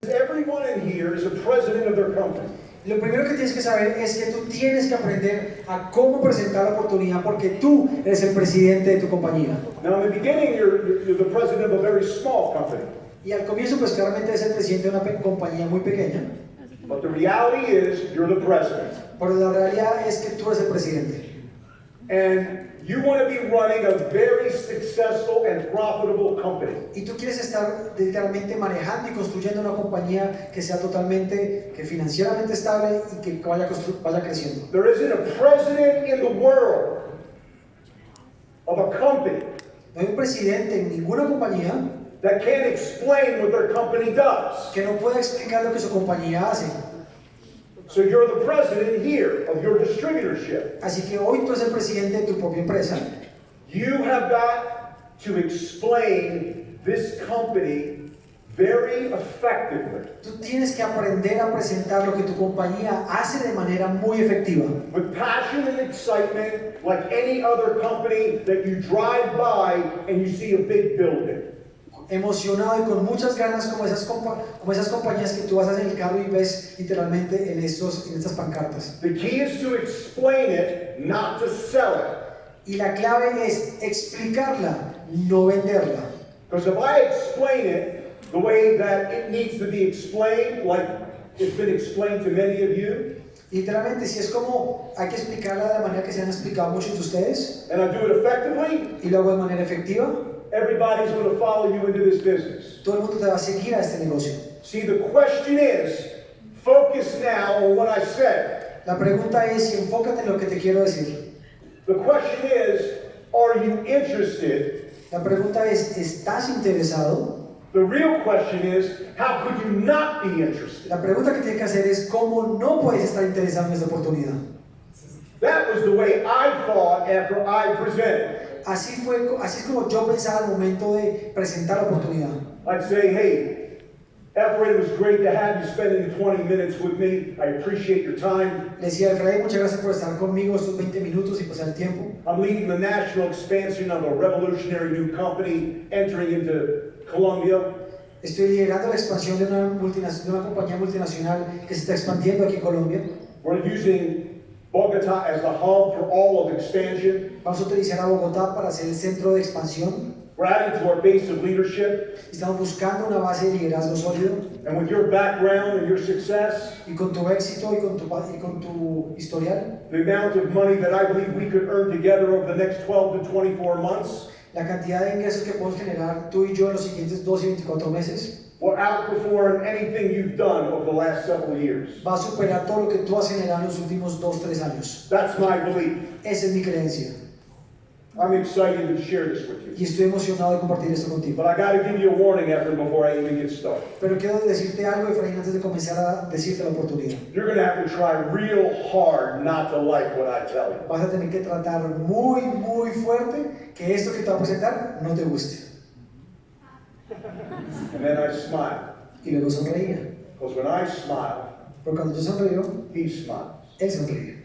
Everyone in here is a president of their company. Lo primero que tienes que saber es que tú tienes que aprender a cómo presentar la oportunidad porque tú eres el presidente de tu compañía. Now, in the beginning, you're the president of a very small company. Y al comienzo, pues claramente eres el presidente de una compañía muy pequeña. But the reality is, you're the president. Pero la realidad es que tú eres el presidente. And you want to be running a very successful and profitable company. Y tú quieres estar literalmente manejando y construyendo una compañía que sea totalmente, que financieramente estable y que vaya creciendo. There isn't a president in the world of a company No hay un presidente en ninguna compañía that can't explain what their company does. que no pueda explicar lo que su compañía hace. So you're the president here of your distributorship. Así que hoy tú eres el presidente de tu propia empresa. You have got to explain this company very effectively. Tú tienes que aprender a presentar lo que tu compañía hace de manera muy efectiva. With passion and excitement, like any other company that you drive by and you see a big building. Emocionado y con muchas ganas como esas compañías que tú vas en el carro y ves literalmente en estas pancartas. The key is to explain it, not to sell it. Y la clave es explicarla, no venderla. Because if I explain it the way that it needs to be explained, like it's been explained to many of you, Literalmente, si es como hay que explicarla de la manera que se han explicado muchos de ustedes, and I do it effectively, y lo hago de manera efectiva, everybody's going to follow you into this business. todo el mundo te va a seguir a este negocio. See, the question is, focus now on what I said. La pregunta es, y enfócate en lo que te quiero decir. The question is, are you interested? La pregunta es, ¿estás interesado? The real question is, how could you not be interested? La pregunta que tienes que hacer es, ¿cómo no puedes estar interesado en esta oportunidad? That was the way I thought after I presented. Así es como yo pensaba al momento de presentar la oportunidad. I'd say, hey, Efrain, it was great to have you spending 20 minutes with me. I appreciate your time. Le decía, Efraín, muchas gracias por estar conmigo estos 20 minutos y pasar el tiempo. I'm leading the national expansion of a revolutionary new company entering into Colombia. Estoy liderando la expansión de una compañía multinacional que se está expandiendo aquí en Colombia. We're using Bogotá as the hub for all of expansion. Vamos a utilizar a Bogotá para ser el centro de expansión. We're adding to our base of leadership. Estamos buscando una base de liderazgo sólido. And with your background and your success, Y con tu éxito y con tu historial, the amount of money that I believe we could earn together over the next 12 to 24 months la cantidad de ingresos que podemos generar tú y yo en los siguientes 12 y 24 meses will outperform anything you've done over the last several years. va a superar todo lo que tú has generado en los últimos 2-3 años. That's my belief. Esa es mi creencia. I'm excited to share this with you. Y estoy emocionado de compartir esto contigo. But I got to give you a warning, Efrain, before I even get started. Pero quiero decirte algo, Efraín, antes de comenzar a decirte la oportunidad. You're going to have to try real hard not to like what I tell you. Vas a tener que tratar muy, muy fuerte que esto que te va a presentar no te guste. And then I smile. Y luego sonreía. Because when I smile, Porque cuando yo sonrío, he smiles. él sonríe.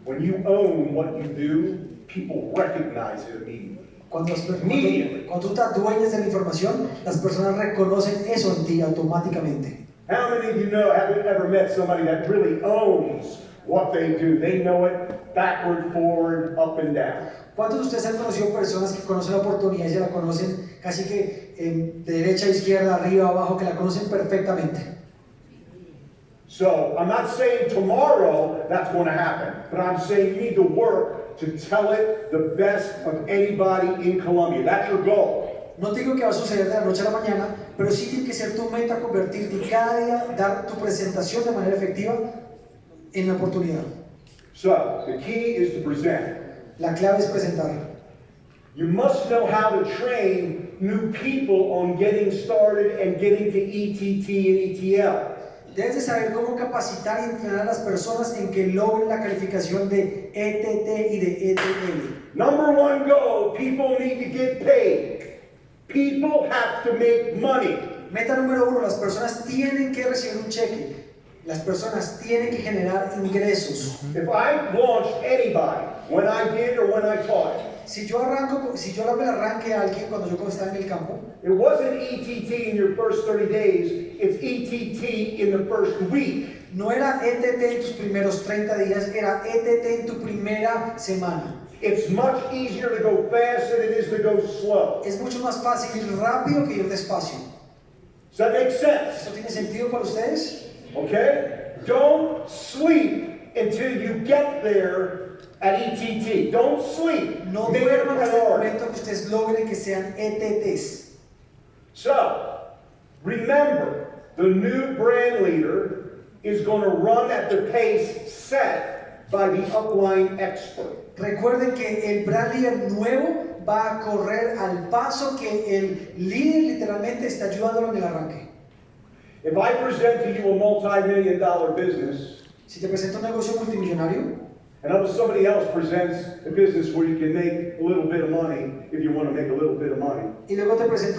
When you own what you do, people recognize it immediately. Cuando tú te adueñas de la información, las personas reconocen eso en ti automáticamente. How many of you know, have ever met somebody that really owns what they do? They know it backward, forward, up and down. ¿Cuántos de ustedes han conocido personas que conocen la oportunidad y ya la conocen casi que de derecha a izquierda, arriba, abajo, que la conocen perfectamente? So, I'm not saying tomorrow that's going to happen, but I'm saying you need to work to tell it the best of anybody in Colombia. That's your goal. No digo que va a suceder de la noche a la mañana, pero sí tiene que ser tu meta convertirte y cada día dar tu presentación de manera efectiva en la oportunidad. So, the key is to present. La clave es presentar. You must know how to train new people on getting started and getting to ETT and ETL. Debes de saber cómo capacitar y entrenar a las personas en que logren la calificación de ETT y de ETL. Number one goal, people need to get paid. People have to make money. Meta número 1, las personas tienen que recibir un cheque. Las personas tienen que generar ingresos. If I launched anybody, when I did or when I taught, Si yo me la arranque a alguien cuando yo estaba en el campo, it wasn't ETT in your first 30 days, it's ETT in the first week. no era ETT en tus primeros 30 días, era ETT en tu primera semana. It's much easier to go fast than it is to go slow. Es mucho más fácil ir rápido que ir despacio. Does that make sense? ¿Esto tiene sentido para ustedes? Okay? Don't sleep until you get there at ETT. Don't sleep. No Make it a duerman hasta el priority. momento que ustedes logren que sean ETTs. So, remember, the new brand leader is going to run at the pace set by the upline expert. Recuerden que el brand leader nuevo va a correr al paso que el líder literalmente está ayudándolo en el arranque. If I present to you a multi-million-dollar business, Si te presento un negocio multimillonario and somebody else presents a business where you can make a little bit of money if you want to make a little bit of money, y luego otra persona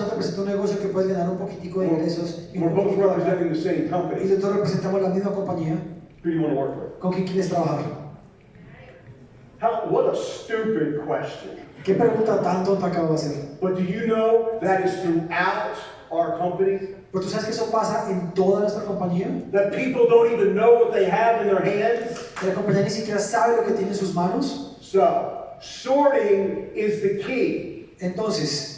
te presenta un negocio que puedes ganar un poquitico de ingresos y we're un both poquitico de acá, representing the same y company, los dos representamos la misma compañía, who do you want to work with? ¿con quién quieres trabajar? What a stupid question. ¿Qué pregunta tan tonta acabo de hacer? But do you know that is throughout our company? Pero tú sabes que eso pasa en toda nuestra compañía, That people don't even know what they have in their hands? que la compañía ni siquiera sabe lo que tiene en sus manos. So, sorting is the key. Entonces,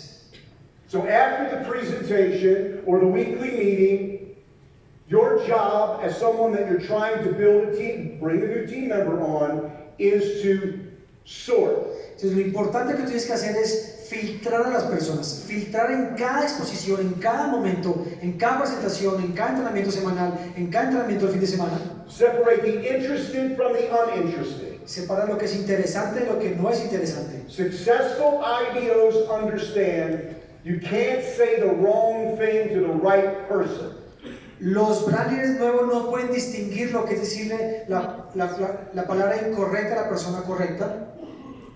So after the presentation or the weekly meeting, your job as someone that you're trying to build a team, bring a new team member on, is to sort. entonces lo importante que tienes que hacer es filtrar a las personas, filtrar en cada exposición, en cada momento, en cada presentación, en cada entrenamiento semanal, en cada entrenamiento del fin de semana. Separate the interested from the uninterested. Separar lo que es interesante de lo que no es interesante. Successful IDOs understand you can't say the wrong thing to the right person. Los brand leaders nuevos no pueden distinguir lo que es decirle la palabra incorrecta a la persona correcta,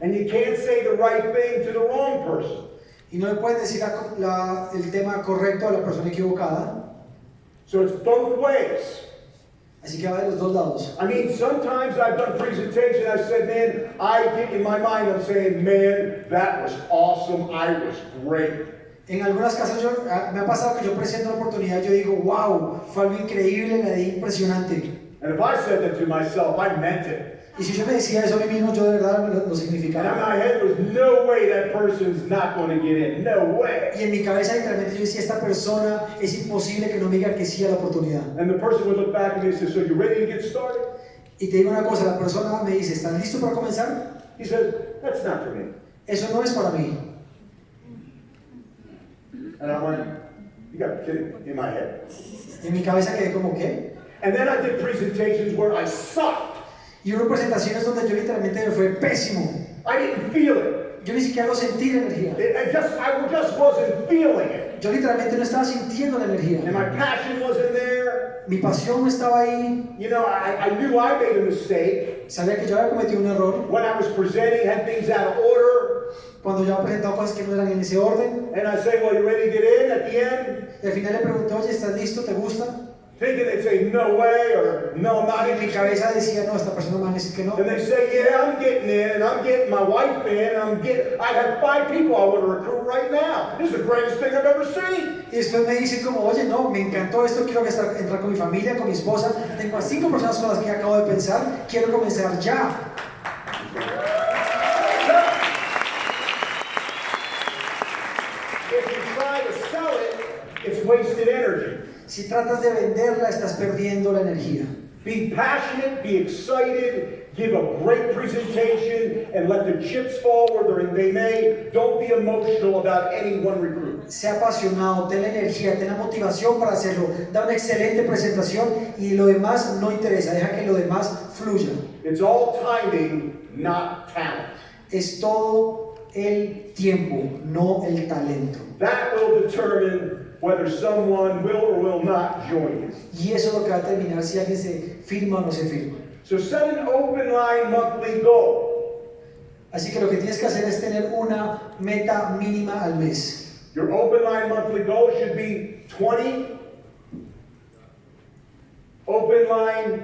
And you can't say the right thing to the wrong person. y no le pueden decir el tema correcto a la persona equivocada. So it's both ways. Así que va de los dos lados. I mean, sometimes I've done presentation, I said, man, I get in my mind, I'm saying, man, that was awesome, I was great. En algunas casas me ha pasado que yo presento una oportunidad y yo digo, wow, fue algo increíble, me di impresionante. And if I said that to myself, I meant it. Y si yo me decía eso a mí mismo, yo de verdad lo And in significaba. my head, there's no way that person's not going to get in, no way. Y en mi cabeza literalmente yo decía, esta persona es imposible que no me diga que sí a la oportunidad. And the person would look back at me and say, so you ready to get started? Y te digo una cosa, la persona me dice, ¿estás listo para comenzar? He says, that's not for me. Eso no es para mí. And I went, you got to be kidding me, in my head. Y en mi cabeza quedé como, ¿qué? And then I did presentations where I sucked. Y hubo presentaciones donde yo literalmente me fue pésimo. I didn't feel it. Yo ni siquiera lo sentí la energía. I just wasn't feeling it. Yo literalmente no estaba sintiendo la And energía. my passion wasn't there. Mi pasión no estaba ahí. You know, I knew I made a mistake. Sabía que yo había cometido un error. When I was presenting, had things out of order. Cuando yo había presentado cosas que no eran en ese orden. And I say, well, you ready to get in at the end? Y al final le pregunté, oye, ¿estás listo? ¿Te gusta? Thinking they'd say, no way, or no, I'm not Y en mi interested. cabeza decía, no, esta persona me va a decir que no. And they say, yeah, I'm getting in, and I'm getting my wife in, and I have 5 people I want to recruit right now. This is the greatest thing I've ever seen. Y después me dicen como, oye, no, me encantó esto, quiero entrar con mi familia, con mi esposa. Tengo a 5 personas con las que acabo de pensar, quiero comenzar ya. If you try to sell it, it's wasted energy. Si tratas de venderla, estás perdiendo la energía. Be passionate, be excited, give a great presentation, and let the chips fall where they may. Don't be emotional about any one recruit. Sea apasionado, ten la energía, ten la motivación para hacerlo. Da una excelente presentación y lo demás no interesa, deja que lo demás fluya. It's all timing, not talent. Es todo el tiempo, no el talento. That will determine whether someone will or will not join you. Y eso es lo que va a determinar si alguien se firma o no se firma. So set an open line monthly goal. Así que lo que tienes que hacer es tener una meta mínima al mes. Your open line monthly goal should be 20 open line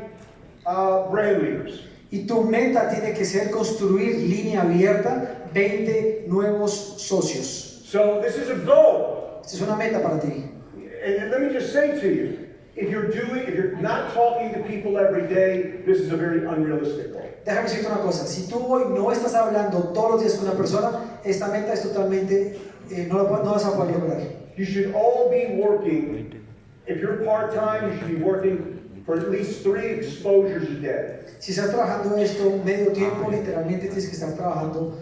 brand leaders. Y tu meta tiene que ser construir línea abierta 20 nuevos socios. So this is a goal. Esta es una meta para ti. And let me just say to you, if you're not talking to people every day, this is a very unrealistic goal. Déjame decirte una cosa, si tú hoy no estás hablando todos los días con una persona, esta meta es totalmente, no vas a poder lograr. You should all be working, if you're part-time, you should be working for at least 3 exposures a day. Si estás trabajando esto medio tiempo, literalmente tienes que estar trabajando,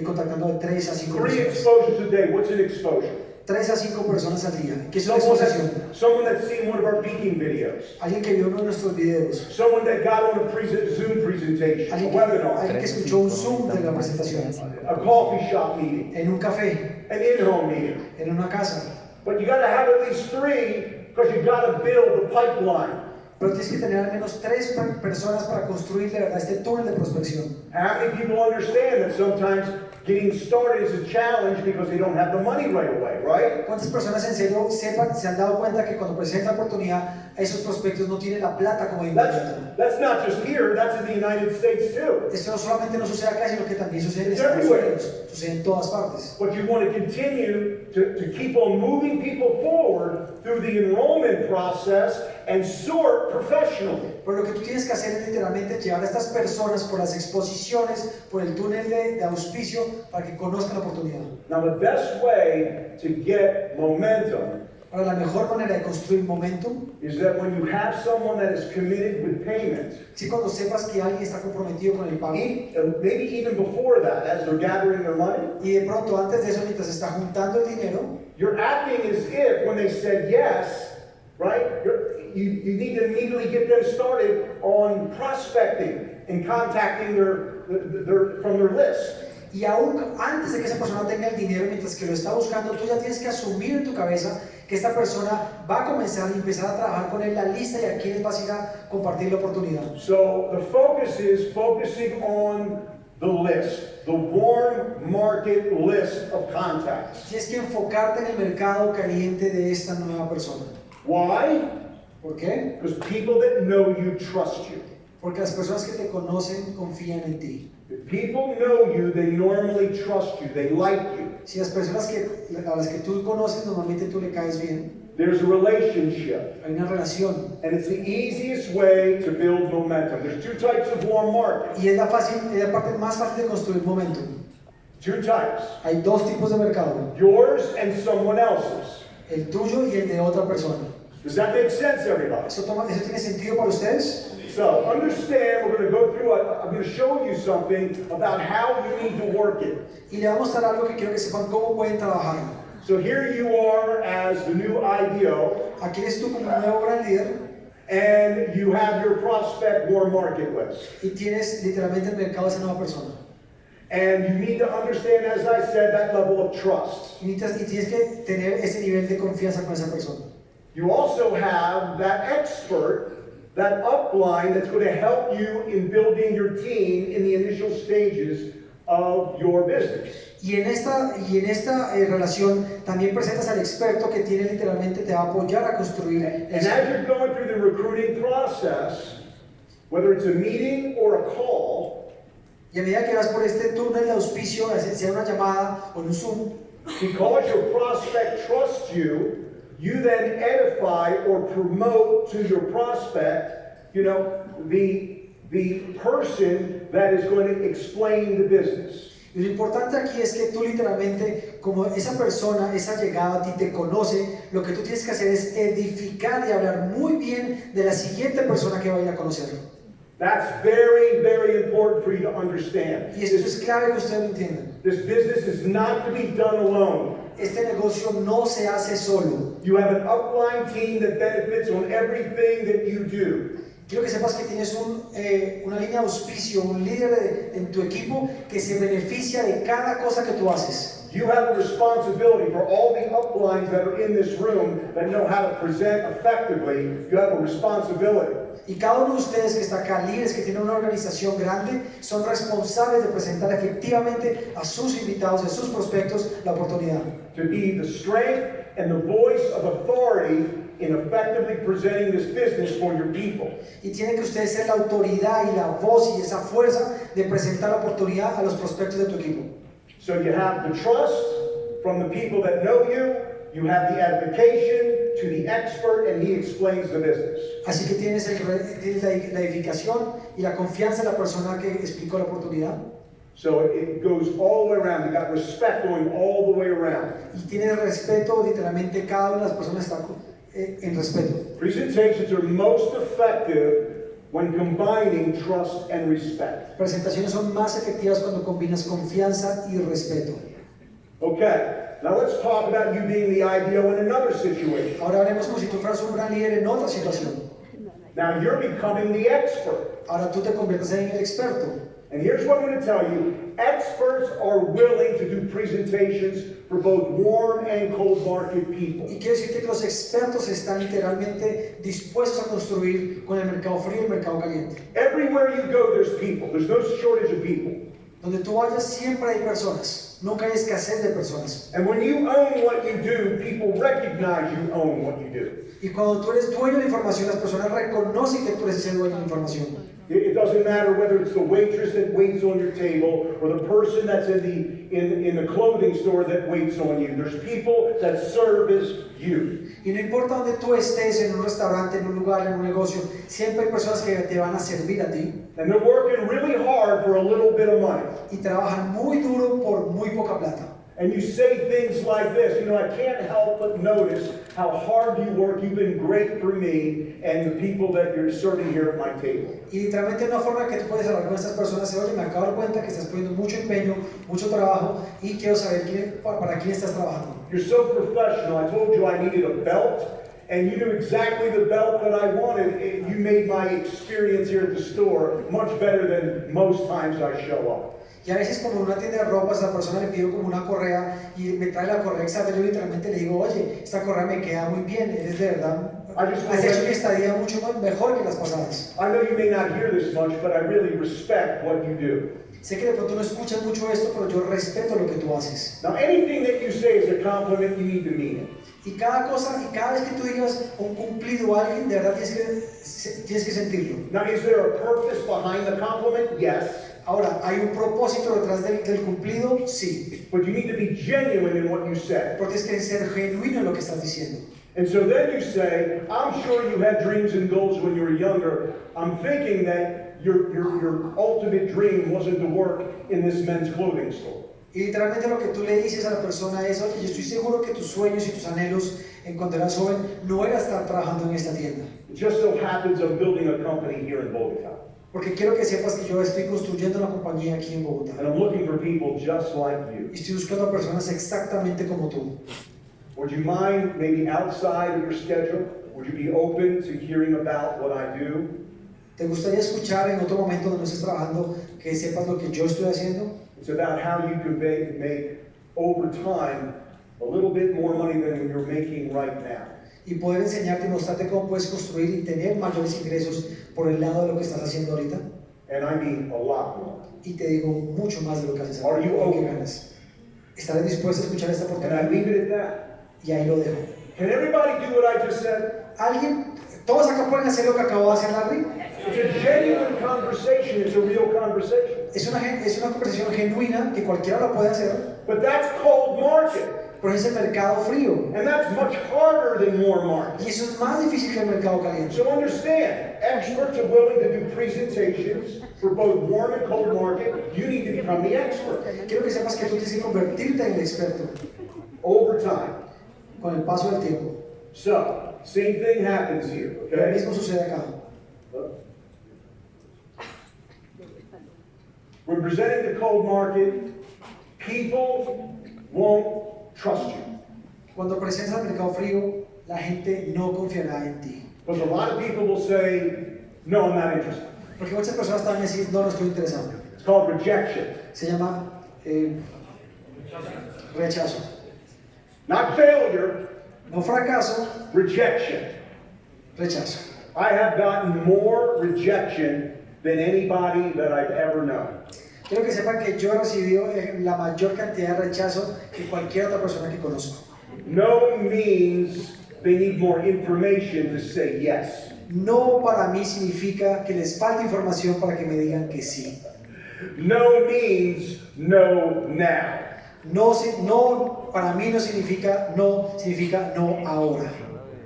contactando de 3 a 5 3 personas. exposures a day, what's an exposure? 3 a 5 personas al día. ¿Qué es una Someone exposición? that's seen one of our speaking videos. Alguien que vio uno de nuestros videos. Someone that got on a Zoom presentation, a webinar, Alguien que escuchó un Zoom de la presentación. a coffee shop meeting, En un café, an in-home meeting. en una casa. But you got to have at least 3 because you got to build the pipeline. Pero tienes que tener al menos 3 personas para construir de verdad este túnel de prospección. How many people understand that sometimes getting started is a challenge because they don't have the money right away, right? ¿Cuántas personas en serio se han dado cuenta que cuando presenta la oportunidad, esos prospectos no tienen la plata como inmediato? That's not just here, that's in the United States too. Esto no solamente no sucede acá, sino que también sucede en It's Estados everywhere. Unidos. Sucede en todas partes. But you want to continue to keep on moving people forward through the enrollment process and sort professionally. Pero lo que tú tienes que hacer es literalmente llevar a estas personas por las exposiciones, por el túnel de auspicio, para que conozcan la oportunidad. Now the best way to get momentum Ahora, la mejor manera de construir momentum, is that when you have someone that is committed with payment, si cuando sepas que alguien está comprometido con el pago, maybe even before that, as they're gathering their money, y de pronto antes de eso, mientras está juntando el dinero, you're acting as if when they said yes, right? You need to immediately get them started on prospecting and contacting from their list. y aún antes de que esa persona tenga el dinero, mientras que lo está buscando, tú ya tienes que asumir en tu cabeza que esta persona va a comenzar y empezar a trabajar con él la lista y a quienes vas a ir a compartir la oportunidad. So the focus is focusing on the list, the warm market list of contacts. Tienes que enfocarte en el mercado caliente de esta nueva persona. Why? ¿Por qué? Because people that know you trust you. Porque las personas que te conocen confían en ti. If people know you, they normally trust you, they like you. Si las personas a las que tú conoces, normalmente tú le caes bien. There's a relationship. Hay una relación. And it's the easiest way to build momentum. There's 2 types of warm market. Y es la parte más fácil de construir momentum. 2 types. Hay 2 tipos de mercado. Yours and someone else's. El tuyo y el de otra persona. Does that make sense, everybody? ¿Eso tiene sentido para ustedes? So, understand, we're going to go through, I'm going to show you something about how you need to work it. Y le vamos a dar algo que quiero que sepan cómo pueden trabajar. So here you are as the new IDO, Aquí eres tú como un nuevo gran líder and you have your prospect warm market list. y tienes literalmente el mercado de esa nueva persona. And you need to understand, as I said, that level of trust. Y tienes que tener ese nivel de confianza con esa persona. You also have that expert, that upline that's going to help you in building your team in the initial stages of your business. Y en esta relación también presentas al experto que tiene literalmente te va a apoyar a construir And eso. as you're going through the recruiting process, whether it's a meeting or a call, Y a medida que vas por este túnel de auspicio, sea una llamada o un Zoom, because your prospect trusts you, you then edify or promote to your prospect, the person that is going to explain the business. y lo importante aquí es que tú literalmente, como esa persona, esa llegada a ti te conoce, lo que tú tienes que hacer es edificar y hablar muy bien de la siguiente persona que va a ir a conocerlo. That's very, very important for you to understand. Y esto es clave que ustedes lo entiendan. This business is not to be done alone. Este negocio no se hace solo. You have an upline team that benefits on everything that you do. Quiero que sepas que tienes una línea de auspicio, un líder en tu equipo que se beneficia de cada cosa que tú haces. You have a responsibility for all the uplines that are in this room that know how to present effectively. You have a responsibility. Y cada uno de ustedes que está acá, líderes que tienen una organización grande, son responsables de presentar efectivamente a sus invitados, a sus prospectos, la oportunidad. To be the strength and the voice of authority in effectively presenting this business for your people. Y tienen que ustedes ser la autoridad y la voz y esa fuerza de presentar la oportunidad a los prospectos de tu equipo. So you have the trust from the people that know you, you have the edification to the expert, and he explains the business. Así que tienes la edificación y la confianza en la persona que explicó la oportunidad. So it goes all the way around. You got respect going all the way around. Y tienes respeto, literalmente cada una de las personas está en respeto. Presentations are most effective when combining trust and respect. Presentaciones son más efectivas cuando combinas confianza y respeto. Okay, now let's talk about you being the IDO in another situation. Ahora hablemos como si tú fueras un gran líder en otra situación. Now you're becoming the expert. Ahora tú te conviertes en el experto. And here's what I'm going to tell you. Experts are willing to do presentations for both warm and cold market people. Y quiero decirte que los expertos están literalmente dispuestos a construir con el mercado frío y el mercado caliente. Everywhere you go, there's people. There's no shortage of people. Donde tú vayas siempre hay personas. Nunca hay escasez de personas. And when you own what you do, people recognize you own what you do. Y cuando tú eres dueño de la información, las personas reconocen que tú eres el dueño de la información. It doesn't matter whether it's the waitress that waits on your table or the person that's in the clothing store that waits on you. There's people that service you. Y no importa donde tú estés, en un restaurante, en un lugar, en un negocio, siempre hay personas que te van a servir a ti. And they're working really hard for a little bit of money. Y trabajan muy duro por muy poca plata. And you say things like this, I can't help but notice how hard you work. You've been great for me and the people that you're serving here at my table. Y literalmente una forma que tú puedes hablar con estas personas es, oye, me acabo de dar cuenta que estás poniendo mucho empeño, mucho trabajo y quiero saber para quién estás trabajando. You're so professional. I told you I needed a belt, and you knew exactly the belt that I wanted. You made my experience here at the store much better than most times I show up. Y a veces como en una tienda de ropas la persona le pido como una correa y me trae la correa exacta, yo literalmente le digo, oye, esta correa me queda muy bien, eres de verdad, has hecho mi estadía mucho mejor que las pasadas. I know you may not hear this much, but I really respect what you do. Sé que de pronto no escuchas mucho esto, pero yo respeto lo que tú haces. Now anything that you say is a compliment, you need to mean it. Y cada cosa, y cada vez que tú digas un cumplido a alguien, de verdad tienes que sentirlo. Now is there a purpose behind the compliment? Yes. Ahora, ¿hay un propósito detrás del cumplido? Sí. But you need to be genuine in what you say. Porque es que ser genuino en lo que estás diciendo. And so then you say, I'm sure you had dreams and goals when you were younger. I'm thinking that your ultimate dream wasn't to work in this men's clothing store. Y literalmente lo que tú le dices a la persona es, oye, yo estoy seguro que tus sueños y tus anhelos en cuando eras joven no era estar trabajando en esta tienda. It just so happens I'm building a company here in Bogotá. Porque quiero que sepas que yo estoy construyendo una compañía aquí en Bogotá. And I'm looking for people just like you. Y estoy buscando a personas exactamente como tú. Would you mind maybe outside of your schedule? Would you be open to hearing about what I do? ¿Te gustaría escuchar en otro momento donde no estés trabajando que sepas lo que yo estoy haciendo? It's about how you can make over time a little bit more money than you're making right now. Y poder enseñarte y mostrarte cómo puedes construir y tener mayores ingresos por el lado de lo que estás haciendo ahorita. And I mean a lot more. Y te digo mucho más de lo que haces Are ahora. you open? ¿Estaré dispuesto a escuchar esta And I oportunidad? leave it at that. Y ahí lo dejo. Can everybody do what I just said? ¿Alguien? ¿Todos acá pueden hacer lo que acabo de hacer, Larry? It's a genuine conversation. It's a real conversation. Es una conversación genuina que cualquiera lo puede hacer. But that's cold market. Pero es el mercado frío. And that's much harder than warm market. Y eso es más difícil que el mercado caliente. So understand, experts are willing to do presentations for both warm and cold market. You need to become the expert. Quiero que sepas que tú tienes que convertirte en el experto Over time. con el paso del tiempo. So, same thing happens here, Lo okay? mismo sucede acá. When presenting the cold market, people won't trust you. Cuando presentas al mercado frío, la gente no confiará en ti. Because a lot of people will say, no, I'm not interested. Porque muchas personas te van a decir, no, no estoy interesado. It's called rejection. Se llama rechazo. Not failure, No fracaso, rejection. rechazo. I have gotten more rejection than anybody that I've ever known. Quiero que sepan que yo he recibido la mayor cantidad de rechazo que cualquier otra persona que conozco. No means they need more information to say yes. No para mí significa que les falta información para que me digan que sí. No means no now. No, para mí no significa no ahora.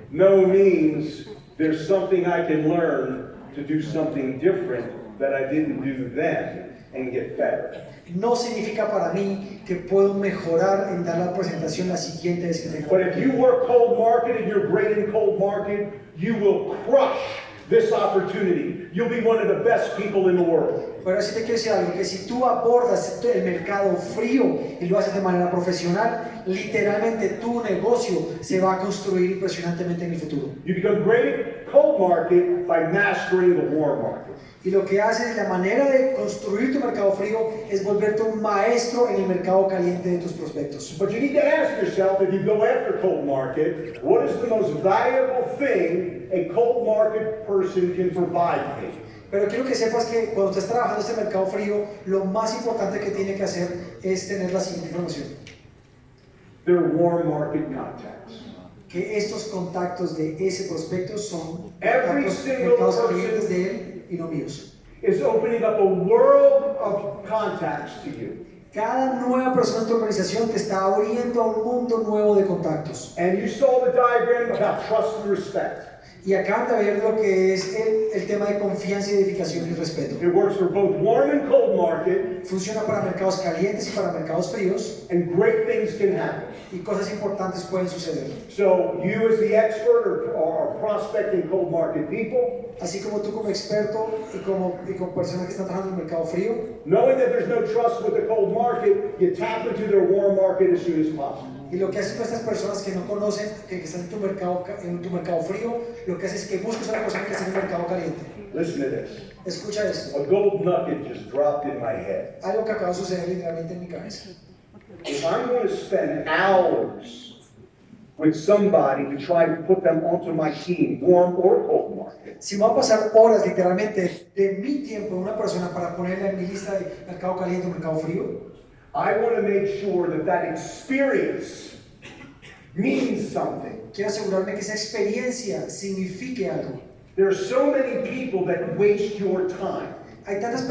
No means there's something I can learn to do something different that I didn't do then and get better. No significa para mí que puedo mejorar en dar la presentación la siguiente vez que tenga. But if you work cold market and you're great in cold market, you will crush this opportunity. You'll be one of the best people in the world. Pero sí te quiero decir algo, que si tú abordas el mercado frío y lo haces de manera profesional, literalmente tu negocio se va a construir impresionantemente en el futuro. You become great at cold market by mastering the warm market. Y lo que haces, la manera de construir tu mercado frío es volverte un maestro en el mercado caliente de tus prospectos. But you need to ask yourself, if you go after cold market, what is the most valuable thing a cold market person can provide me? Pero quiero que sepas que cuando estés trabajando este mercado frío, lo más importante que tiene que hacer es tener la siguiente información. They're warm market contacts. Que estos contactos de ese prospecto son Every contactos single mercados person clientes de él y no míos. is opening up a world of contacts to you. Cada nueva persona en tu organización te está abriendo a un mundo nuevo de contactos. And you saw the diagram about trust and respect. Y acaban de ver lo que es el tema de confianza, edificación y respeto. It works for both warm and cold market, Funciona para mercados calientes y para mercados fríos, and great things can happen. y cosas importantes pueden suceder. So you as the expert or prospecting cold market people, Así como tú como experto y como personas que están trabajando en el mercado frío, knowing that there's no trust with the cold market, you tap into their warm market as soon as possible. y lo que hacen nuestras personas que no conocen, que están en tu mercado frío, lo que haces es que busques a una persona que está en el mercado caliente. Listen to this. Escucha esto. A gold nugget just dropped in my head. Algo que acaba de suceder literalmente en mi cabeza. If I'm going to spend hours with somebody to try to put them onto my team, warm or cold market, Si me va a pasar horas literalmente de mi tiempo en una persona para ponerla en mi lista de mercado caliente o mercado frío, I want to make sure that that experience means something. quiero asegurarme que esa experiencia signifique algo. There are so many people that waste your time. Hay tantas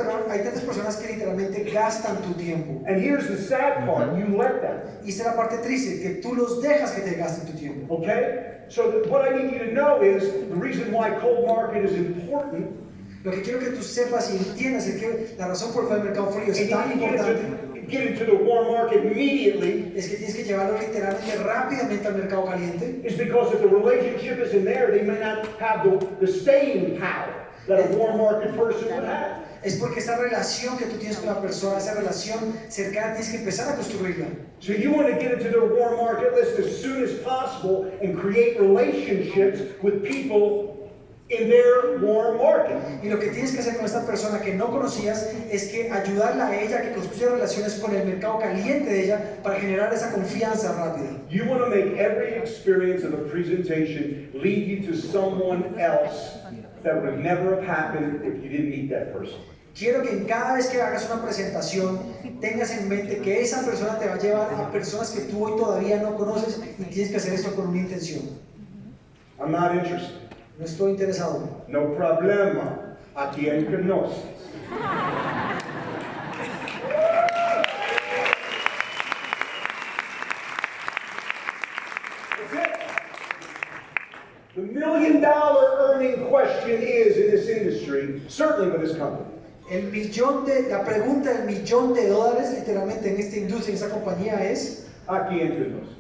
personas que literalmente gastan tu tiempo. And here's the sad part, you let them. Y esta es la parte triste, que tú los dejas que te gasten tu tiempo. Okay? So what I need you to know is the reason why cold market is important. Lo que quiero que tú sepas y entiendas es que la razón por la cual el mercado frío es tan importante Get into the warm market immediately es que tienes que llevarlo literalmente rápidamente al mercado caliente. is because if the relationship isn't there, they may not have the staying power that a warm market person would have. Es porque esa relación que tú tienes con la persona, esa relación cercana, tienes que empezar a construirla. So you want to get into their warm market list as soon as possible and create relationships with people in their warm market. Y lo que tienes que hacer con esta persona que no conocías es que ayudarla a ella a que construya relaciones con el mercado caliente de ella para generar esa confianza rápida. You want to make every experience of a presentation lead you to someone else that would never have happened if you didn't meet that person. Quiero que en cada vez que hagas una presentación tengas en mente que esa persona te va a llevar a personas que tú hoy todavía no conoces y tienes que hacer esto con una intención. I'm not interested. No estoy interesado. No problema. ¿A quién conoces? That's it. The million-dollar earning question is in this industry, certainly with this company. La pregunta del millón de dólares, literalmente en esta industria, en esta compañía es: ¿A quién conoces?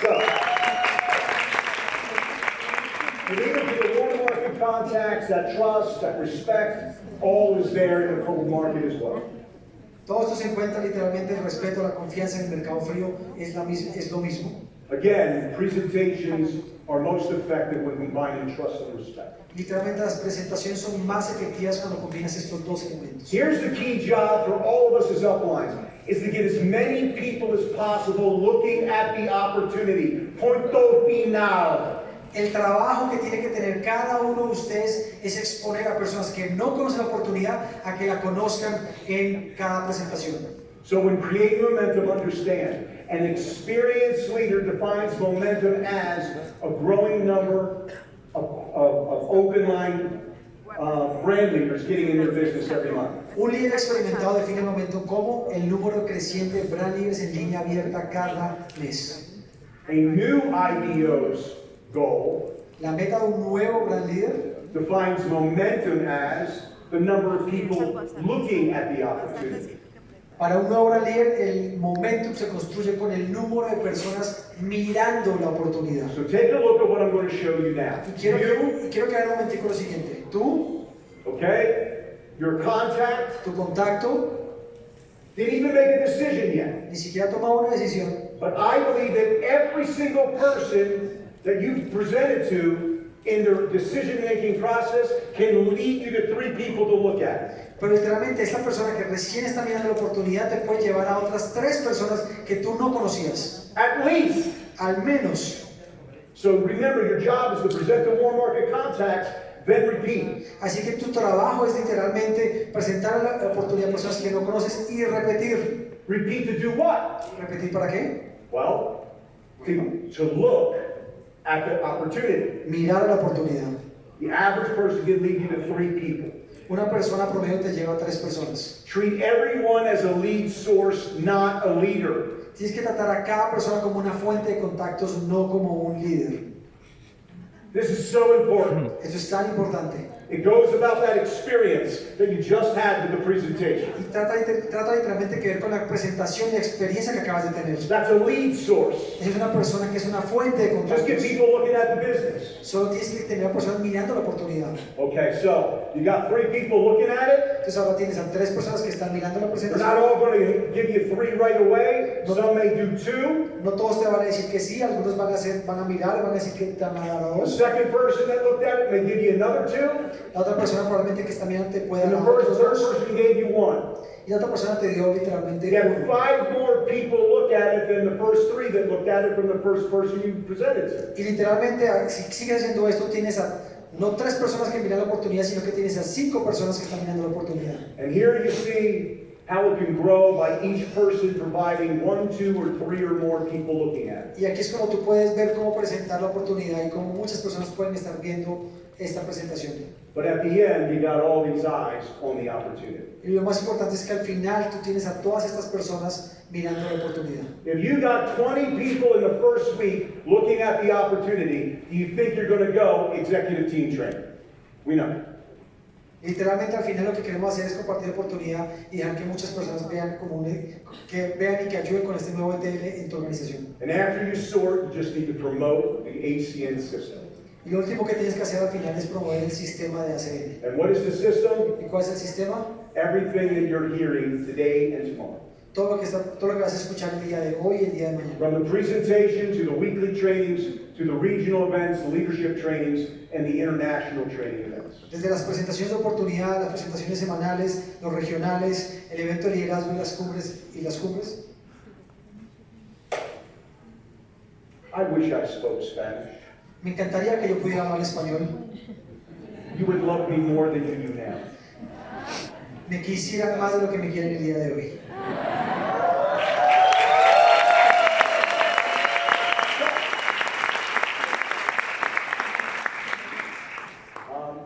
So, you need to be the warm market contacts, that trust, that respect, all is there in the cold market as well. todo esto se encuentra literalmente el respeto, la confianza en el mercado frío, es lo mismo. Again, presentations are most effective when combining trust and respect. Literalmente las presentaciones son más efectivas cuando combinas estos dos elementos. Here's the key job for all of us as uplines, is to get as many people as possible looking at the opportunity. Punto final. El trabajo que tiene que tener cada uno de ustedes es exponer a personas que no conocen la oportunidad a que la conozcan en cada presentación. So when creating momentum, understand, an experienced leader defines momentum as a growing number of open line brand leaders getting in their business every month. Un líder experimentado define el momento como el número creciente de brand leaders en línea abierta cada mes. A new IBO's goal La meta de un nuevo brand leader defines momentum as the number of people looking at the opportunity. Para un nuevo brand leader, el momentum se construye con el número de personas mirando la oportunidad. So take a look at what I'm going to show you now. Y quiero que hagan un momentico lo siguiente. Tú, Okay, your contact tu contacto, didn't even make a decision yet. ni siquiera ha tomado una decisión. But I believe that every single person that you've presented to in their decision-making process can lead you to 3 people to look at. Pero literalmente esta persona que recién está mirando la oportunidad te puede llevar a otras 3 personas que tú no conocías. At least. Al menos. So remember, your job is to present to warm market contacts, then repeat. Así que tu trabajo es literalmente presentar la oportunidad a personas que no conoces y repetir. Repeat to do what? ¿Repetir para qué? Well, to look at the opportunity. Mirar a la oportunidad. The average person can lead you to 3 people. Una persona promedio te lleva a 3 personas. Treat everyone as a lead source, not a leader. Tienes que tratar a cada persona como una fuente de contactos, no como un líder. This is so important. Eso es tan importante. It goes about that experience that you just had with the presentation. Y trata literalmente que ver con la presentación y experiencia que acabas de tener. That's a lead source. Es una persona que es una fuente de Just get contactos. people looking at the business. Solo tienes que tener a personas mirando la oportunidad. Okay, so you got 3 people looking at it. Entonces ahora tienes a 3 personas que están mirando la They're not presentación. all going to give you 3 right away. Some may do 2. No todos te van a decir que sí, algunos van a mirar, van a decir que te van a dar a The 2. second person that looked at it may give you another 2. La otra persona probablemente que está mirando te puede And dar the otros third 2. person gave you 1. Y la otra persona te dio literalmente You have 1. 5 more people look at it than the first 3 that looked at it from the first person you presented to. Y literalmente, si sigues haciendo esto, tienes a no 3 personas que miran la oportunidad, sino que tienes a 5 personas que están mirando la oportunidad. And here you see how it can grow by each person providing 1, 2, or 3 or more people looking at it. Y aquí es como tú puedes ver cómo presentar la oportunidad y cómo muchas personas pueden estar viendo esta presentación. But at the end, you got all these eyes on the opportunity. Y lo más importante es que al final tú tienes a todas estas personas mirando la oportunidad. If you got 20 people in the first week looking at the opportunity, do you think you're going to go executive team training? We know. Literalmente al final lo que queremos hacer es compartir la oportunidad y dejar que muchas personas vean que vean y que ayuden con este nuevo ETL en tu organización. And after you sort, you just need to promote the ACN system. Y lo último que tienes que hacer al final es promover el sistema de ACN. And what is the system? ¿Y cuál es el sistema? Everything that you're hearing today and tomorrow. Todo lo que vas a escuchar el día de hoy y el día de mañana. From the presentation to the weekly trainings, to the regional events, the leadership trainings, and the international training events. Desde las presentaciones de oportunidad, las presentaciones semanales, los regionales, el evento de liderazgo y las cumbres. I wish I spoke Spanish. Me encantaría que yo pudiera hablar español. You would love me more than you do now. Me quisieran más de lo que me quieren el día de hoy.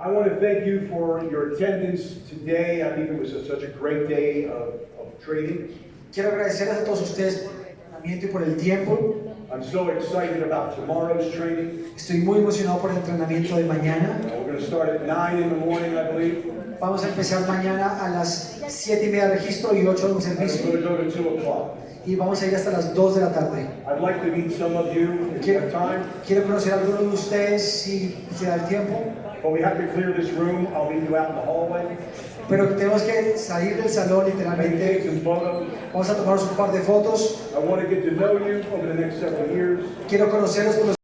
I want to thank you for your attendance today. I think it was such a great day of training. Quiero agradecerles a todos ustedes por el entrenamiento y por el tiempo. I'm so excited about tomorrow's training. Estoy muy emocionado por el entrenamiento de mañana. We're going to start at 9 in the morning, I believe. Vamos a empezar mañana a las 7:30 de registro y 8 de un And it's servicio. going to go to 2 o'clock. Y vamos a ir hasta las 2 de la tarde. I'd like to meet some of you if you have time. Quiero conocer a algunos de ustedes si se da el tiempo. But we have to clear this room. I'll meet you out in the hallway. Pero tenemos que salir del salón Maybe take literalmente. some photos. Vamos a tomarnos un par de fotos. I want to get to know you over the next several years. Quiero conocerlos por los